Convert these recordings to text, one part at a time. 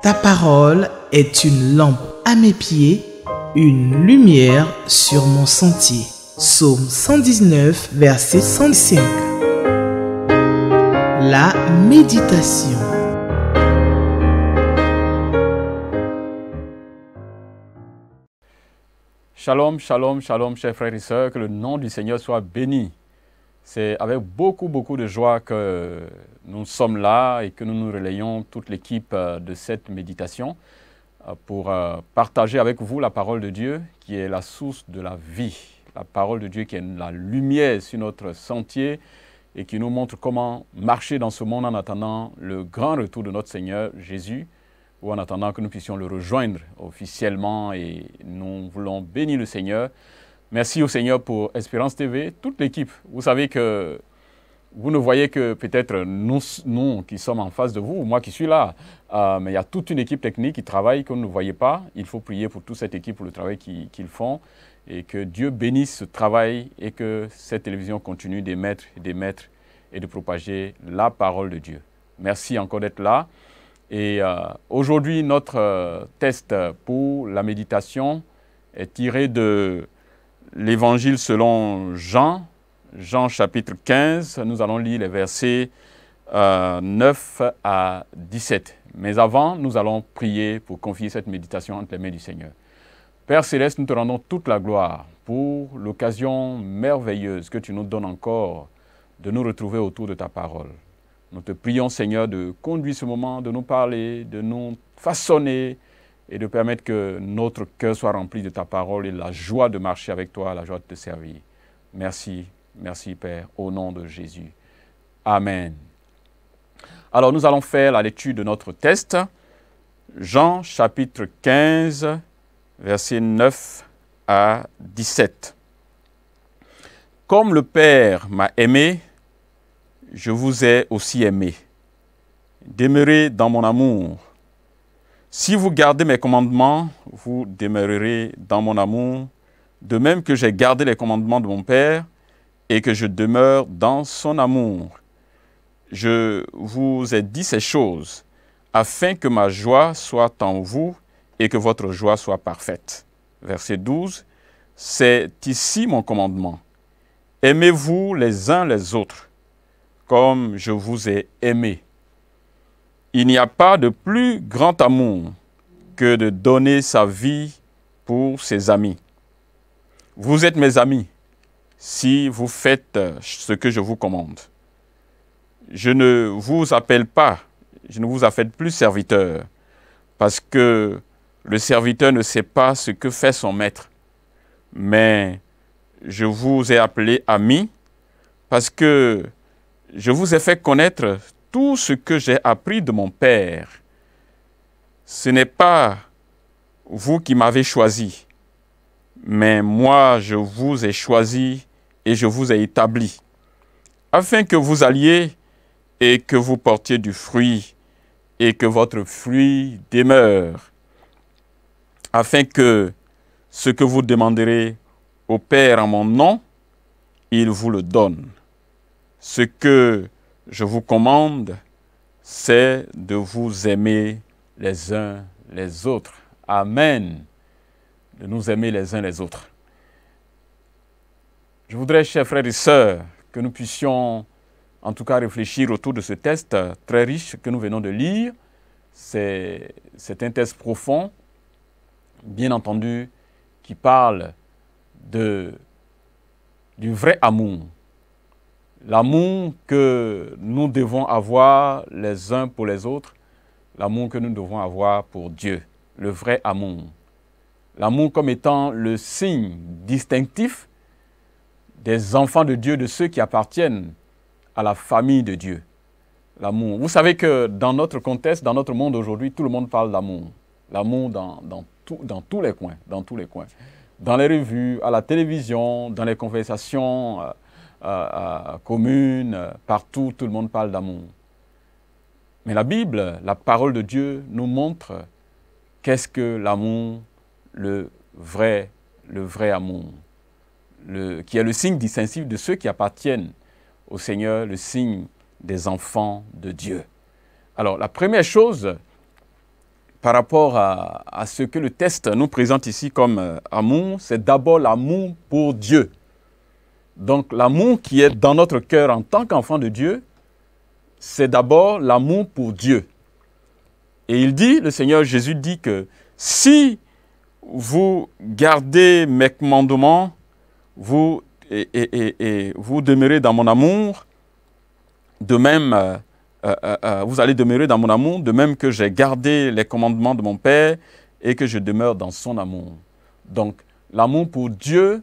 Ta parole est une lampe à mes pieds, une lumière sur mon sentier. Psaume 119, verset 105. La méditation. Shalom, shalom, shalom, chers frères et sœurs, que le nom du Seigneur soit béni. C'est avec beaucoup de joie que nous sommes là et que nous relayons toute l'équipe de cette méditation pour partager avec vous la parole de Dieu qui est la source de la vie. La parole de Dieu qui est la lumière sur notre sentier et qui nous montre comment marcher dans ce monde en attendant le grand retour de notre Seigneur Jésus, ou en attendant que nous puissions le rejoindre officiellement, et nous voulons bénir le Seigneur. Merci au Seigneur pour Espérance TV, toute l'équipe. Vous savez que vous ne voyez que peut-être nous qui sommes en face de vous, moi qui suis là, mais il y a toute une équipe technique qui travaille que vous ne voyez pas. Il faut prier pour toute cette équipe, pour le travail qu'ils font, et que Dieu bénisse ce travail et que cette télévision continue d'émettre et de propager la parole de Dieu. Merci encore d'être là. Et aujourd'hui, notre test pour la méditation est tiré de l'Évangile selon Jean, Jean chapitre 15. Nous allons lire les versets 9 à 17. Mais avant, nous allons prier pour confier cette méditation entre les mains du Seigneur. Père Céleste, nous te rendons toute la gloire pour l'occasion merveilleuse que tu nous donnes encore de nous retrouver autour de ta parole. Nous te prions, Seigneur, de conduire ce moment, de nous parler, de nous façonner et de permettre que notre cœur soit rempli de ta parole et la joie de marcher avec toi, la joie de te servir. Merci, merci Père, au nom de Jésus. Amen. Alors, nous allons faire la lecture de notre test. Jean chapitre 15, versets 9 à 17. Comme le Père m'a aimé, je vous ai aussi aimé. Demeurez dans mon amour. Si vous gardez mes commandements, vous demeurerez dans mon amour, de même que j'ai gardé les commandements de mon Père et que je demeure dans son amour. Je vous ai dit ces choses afin que ma joie soit en vous et que votre joie soit parfaite. Verset 12. C'est ici mon commandement. Aimez-vous les uns les autres, comme je vous ai aimé. Il n'y a pas de plus grand amour que de donner sa vie pour ses amis. Vous êtes mes amis si vous faites ce que je vous commande. Je ne vous appelle plus serviteur, parce que le serviteur ne sait pas ce que fait son maître. Mais je vous ai appelé amis, parce que je vous ai fait connaître tout ce que j'ai appris de mon Père. Ce n'est pas vous qui m'avez choisi, mais moi je vous ai choisi et je vous ai établi, afin que vous alliez et que vous portiez du fruit et que votre fruit demeure, afin que ce que vous demanderez au Père en mon nom, il vous le donne. Ce que je vous commande, c'est de vous aimer les uns les autres. Amen. De nous aimer les uns les autres. Je voudrais, chers frères et sœurs, que nous puissions en tout cas réfléchir autour de ce texte très riche que nous venons de lire. C'est un texte profond, bien entendu, qui parle du vrai amour. L'amour que nous devons avoir les uns pour les autres, l'amour que nous devons avoir pour Dieu, le vrai amour. L'amour comme étant le signe distinctif des enfants de Dieu, de ceux qui appartiennent à la famille de Dieu. L'amour. Vous savez que dans notre contexte, dans notre monde aujourd'hui, tout le monde parle d'amour. L'amour dans tous les coins, dans tous les coins. Dans les revues, à la télévision, dans les conversations communes, partout, tout le monde parle d'amour. Mais la Bible, la parole de Dieu, nous montre qu'est-ce que l'amour, le vrai amour, qui est le signe distinctif de ceux qui appartiennent au Seigneur, le signe des enfants de Dieu. Alors, la première chose par rapport à ce que le texte nous présente ici comme amour, c'est d'abord l'amour pour Dieu. Donc l'amour qui est dans notre cœur en tant qu'enfant de Dieu, c'est d'abord l'amour pour Dieu. Et il dit, le Seigneur Jésus dit que si vous gardez mes commandements, vous demeurez dans mon amour, de même, vous allez demeurer dans mon amour, de même que j'ai gardé les commandements de mon Père et que je demeure dans son amour. Donc, l'amour pour Dieu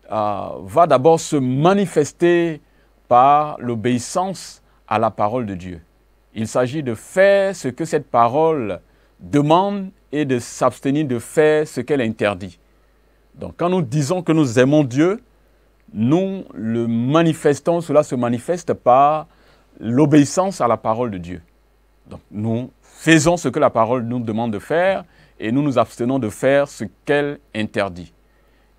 va d'abord se manifester par l'obéissance à la parole de Dieu. Il s'agit de faire ce que cette parole demande et de s'abstenir de faire ce qu'elle interdit. Donc, quand nous disons que nous aimons Dieu, nous le manifestons, cela se manifeste par l'obéissance à la parole de Dieu. Donc, nous faisons ce que la parole nous demande de faire et nous nous abstenons de faire ce qu'elle interdit.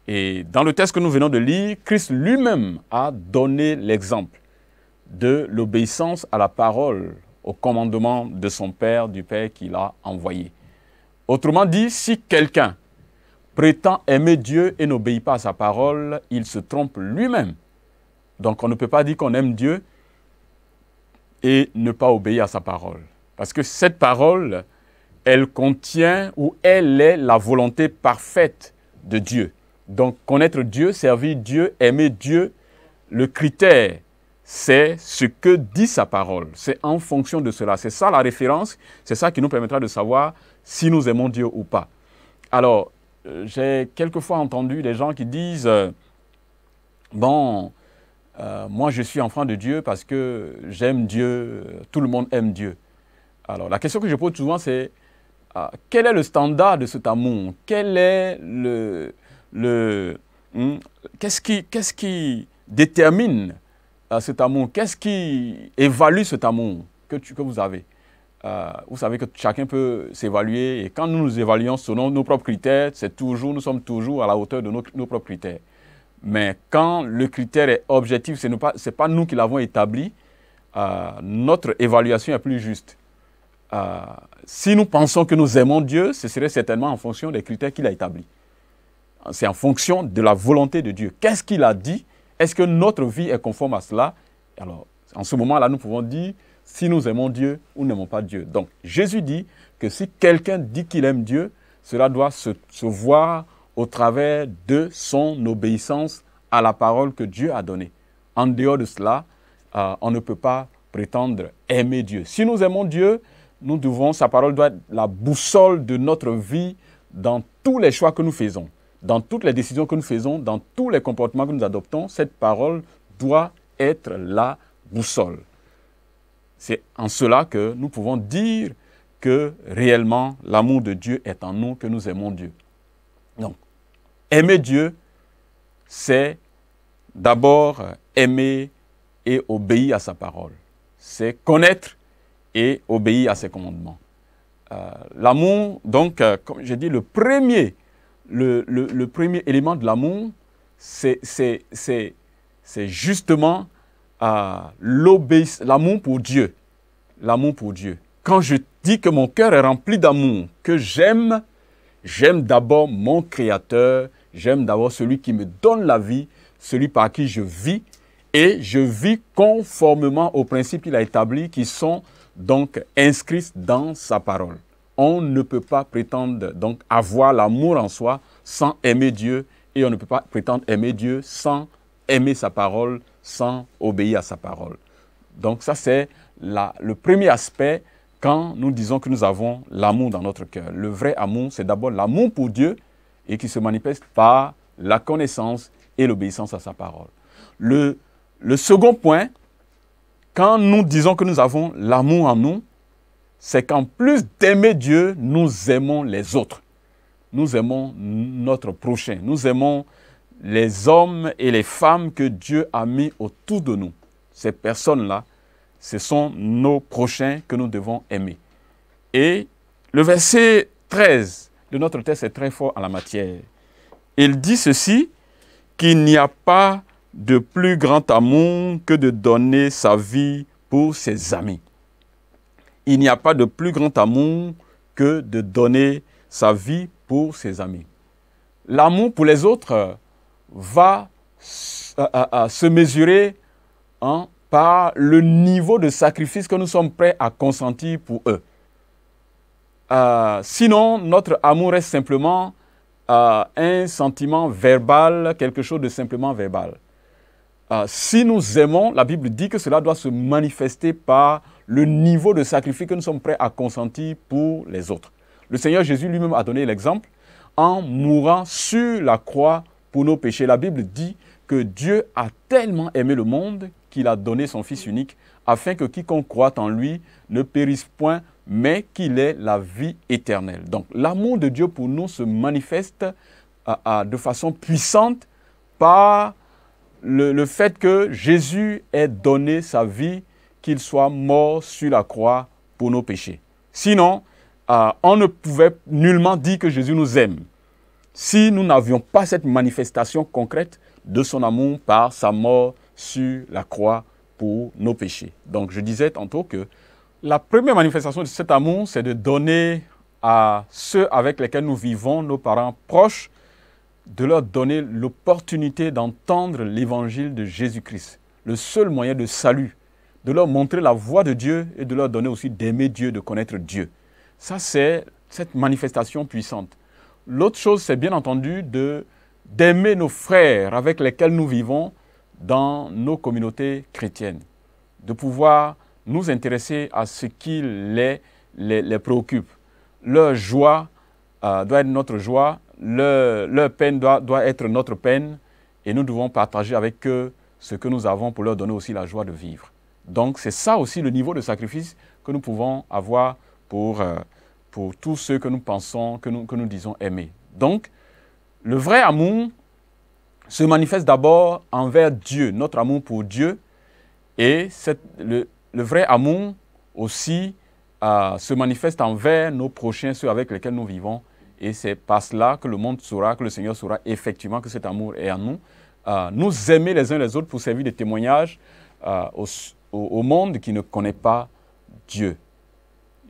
Et dans le texte que nous venons de lire, Christ lui-même a donné l'exemple de l'obéissance à la parole, au commandement de son Père, du Père qu'il a envoyé. Autrement dit, si quelqu'un prétend aimer Dieu et n'obéit pas à sa parole, il se trompe lui-même. Donc on ne peut pas dire qu'on aime Dieu et ne pas obéir à sa parole. Parce que cette parole, elle contient ou elle est la volonté parfaite de Dieu. Donc connaître Dieu, servir Dieu, aimer Dieu, le critère, c'est ce que dit sa parole. C'est en fonction de cela. C'est ça la référence, c'est ça qui nous permettra de savoir si nous aimons Dieu ou pas. Alors, j'ai quelquefois entendu des gens qui disent bon, moi je suis enfant de Dieu parce que j'aime Dieu, tout le monde aime Dieu. Alors la question que je pose souvent c'est quel est le standard de cet amour? Quel est qu'est-ce qui détermine cet amour? Qu'est-ce qui évalue cet amour que vous avez? Vous savez que chacun peut s'évaluer et quand nous nous évaluons selon nos propres critères, nous sommes toujours à la hauteur de nos propres critères. Mais quand le critère est objectif, ce n'est pas nous qui l'avons établi, notre évaluation est plus juste. Si nous pensons que nous aimons Dieu, ce serait certainement en fonction des critères qu'il a établis. C'est en fonction de la volonté de Dieu. Qu'est-ce qu'il a dit? Est-ce que notre vie est conforme à cela? Alors, en ce moment-là, nous pouvons dire si nous aimons Dieu ou n'aimons pas Dieu. Donc, Jésus dit que si quelqu'un dit qu'il aime Dieu, cela doit se voir au travers de son obéissance à la parole que Dieu a donnée. En dehors de cela, on ne peut pas prétendre aimer Dieu. Si nous aimons Dieu, sa parole doit être la boussole de notre vie dans tous les choix que nous faisons, dans toutes les décisions que nous faisons, dans tous les comportements que nous adoptons. Cette parole doit être la boussole. C'est en cela que nous pouvons dire que réellement l'amour de Dieu est en nous, que nous aimons Dieu. Donc, aimer Dieu, c'est d'abord aimer et obéir à sa parole. C'est connaître et obéir à ses commandements. L'amour, donc, comme j'ai dit, le premier élément de l'amour, c'est justement l'amour pour Dieu. L'amour pour Dieu. Quand je dis que mon cœur est rempli d'amour, que j'aime d'abord mon Créateur, j'aime d'abord celui qui me donne la vie, celui par qui je vis, et je vis conformément aux principes qu'il a établis, qui sont donc inscrits dans sa parole. On ne peut pas prétendre donc avoir l'amour en soi sans aimer Dieu, et on ne peut pas prétendre aimer Dieu sans aimer sa parole, sans obéir à sa parole. Donc ça c'est le premier aspect quand nous disons que nous avons l'amour dans notre cœur. Le vrai amour, c'est d'abord l'amour pour Dieu et qui se manifeste par la connaissance et l'obéissance à sa parole. Le second point, quand nous disons que nous avons l'amour en nous, c'est qu'en plus d'aimer Dieu, nous aimons les autres. Nous aimons notre prochain. Nous aimons les hommes et les femmes que Dieu a mis autour de nous. Ces personnes-là, ce sont nos prochains que nous devons aimer. Et le verset 13 de notre texte est très fort en la matière. Il dit ceci, qu'il n'y a pas de plus grand amour que de donner sa vie pour ses amis. Il n'y a pas de plus grand amour que de donner sa vie pour ses amis. L'amour pour les autres va se mesurer par le niveau de sacrifice que nous sommes prêts à consentir pour eux. Sinon, notre amour reste simplement un sentiment verbal, quelque chose de simplement verbal. Si nous aimons, la Bible dit que cela doit se manifester par le niveau de sacrifice que nous sommes prêts à consentir pour les autres. Le Seigneur Jésus lui-même a donné l'exemple en mourant sur la croix pour nos péchés. La Bible dit que Dieu a tellement aimé le monde qu'il a donné son Fils unique afin que quiconque croit en lui ne périsse point, mais qu'il ait la vie éternelle. Donc l'amour de Dieu pour nous se manifeste de façon puissante par le fait que Jésus ait donné sa vie, qu'il soit mort sur la croix pour nos péchés. Sinon, on ne pouvait nullement dire que Jésus nous aime si nous n'avions pas cette manifestation concrète de son amour par sa mort sur la croix pour nos péchés. Donc je disais tantôt que la première manifestation de cet amour, c'est de donner à ceux avec lesquels nous vivons, nos parents proches, de leur donner l'opportunité d'entendre l'évangile de Jésus-Christ, le seul moyen de salut, de leur montrer la voie de Dieu et de leur donner aussi d'aimer Dieu, de connaître Dieu. Ça, c'est cette manifestation puissante. L'autre chose, c'est bien entendu d'aimer nos frères avec lesquels nous vivons dans nos communautés chrétiennes, de pouvoir nous intéresser à ce qui les préoccupe. Leur joie doit être notre joie, leur peine doit être notre peine, et nous devons partager avec eux ce que nous avons pour leur donner aussi la joie de vivre. Donc c'est ça aussi le niveau de sacrifice que nous pouvons avoir pour tous ceux que nous pensons, que nous disons aimer. Donc le vrai amour se manifeste d'abord envers Dieu, notre amour pour Dieu, et le vrai amour aussi se manifeste envers nos prochains, ceux avec lesquels nous vivons, et c'est par cela que le monde saura, que le Seigneur saura effectivement que cet amour est en nous. Nous aimer les uns les autres pour servir de témoignage au monde qui ne connaît pas Dieu.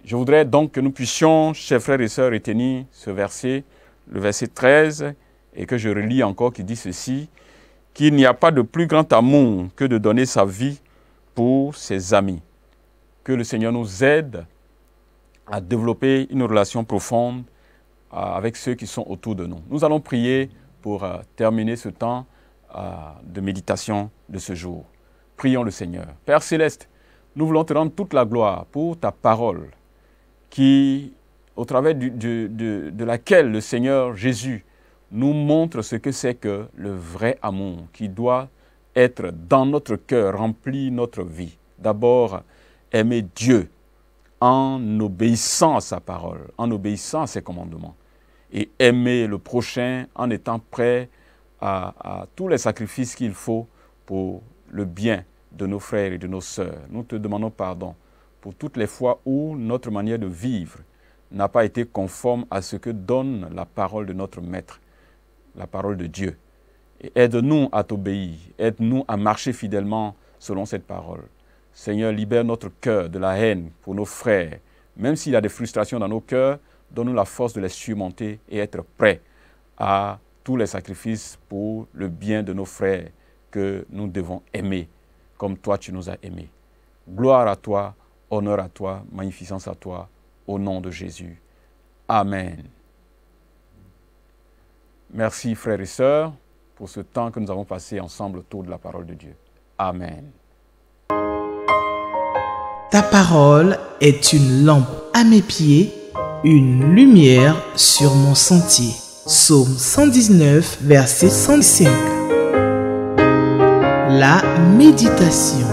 Je voudrais donc que nous puissions, chers frères et sœurs, retenir ce verset, le verset 13, et que je relis encore, qui dit ceci, qu'il n'y a pas de plus grand amour que de donner sa vie pour ses amis. Que le Seigneur nous aide à développer une relation profonde avec ceux qui sont autour de nous. Nous allons prier pour terminer ce temps de méditation de ce jour. Prions le Seigneur. Père Céleste, nous voulons te rendre toute la gloire pour ta parole qui, au travers de laquelle le Seigneur Jésus nous montre ce que c'est que le vrai amour qui doit être dans notre cœur, remplir notre vie. D'abord, aimer Dieu en obéissant à sa parole, en obéissant à ses commandements. Et aimer le prochain en étant prêt à tous les sacrifices qu'il faut pour le bien de nos frères et de nos sœurs. Nous te demandons pardon pour toutes les fois où notre manière de vivre n'a pas été conforme à ce que donne la parole de notre Maître, la parole de Dieu. Et aide-nous à t'obéir, aide-nous à marcher fidèlement selon cette parole. Seigneur, libère notre cœur de la haine pour nos frères. Même s'il y a des frustrations dans nos cœurs, donne-nous la force de les surmonter et être prêts à tous les sacrifices pour le bien de nos frères que nous devons aimer, comme toi tu nous as aimés. Gloire à toi, honneur à toi, magnificence à toi, au nom de Jésus. Amen. Merci frères et sœurs pour ce temps que nous avons passé ensemble autour de la parole de Dieu. Amen. Ta parole est une lampe à mes pieds, une lumière sur mon sentier. Psaume 119, verset 105. La méditation.